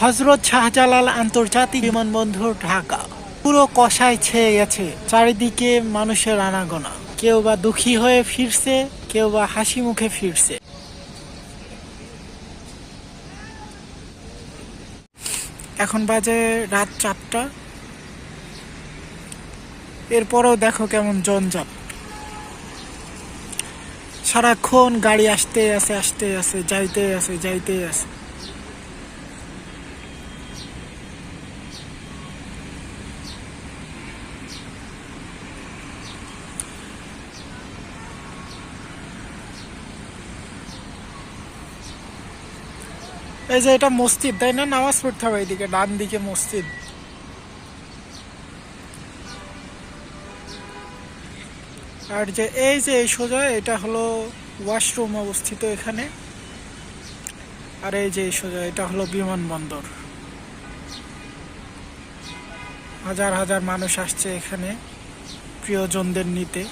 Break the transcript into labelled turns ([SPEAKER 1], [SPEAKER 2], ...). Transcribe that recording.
[SPEAKER 1] হযরত শাহজালাল আন্তর্জাতিক বিমানবন্দর ঢাকা পুরো কষায় ছেয়ে গেছে, চারিদিকে মানুষের আনাগোনা। কেউ বা দুঃখী হয়ে ফিরছে, কেউ বা হাসি মুখে ফিরছে। এখন বাজে রাত 4টা। এরপরও দেখো কেমন জঞ্জাট, সারাক্ষণ গাড়ি আসতে আছে, যাইতে আছে। এই যে এটা মসজিদ, তাই না? নামাজ পড়তে হবে এইদিকে, ডান দিকে মসজিদ। আর যে এই যে এই সোজা, এটা হলো ওয়াশরুম অবস্থিত এখানে। আর এই যে এই সোজা, এটা হলো বিমানবন্দর। হাজার হাজার মানুষ আসছে এখানে প্রিয়জনদের নিতে।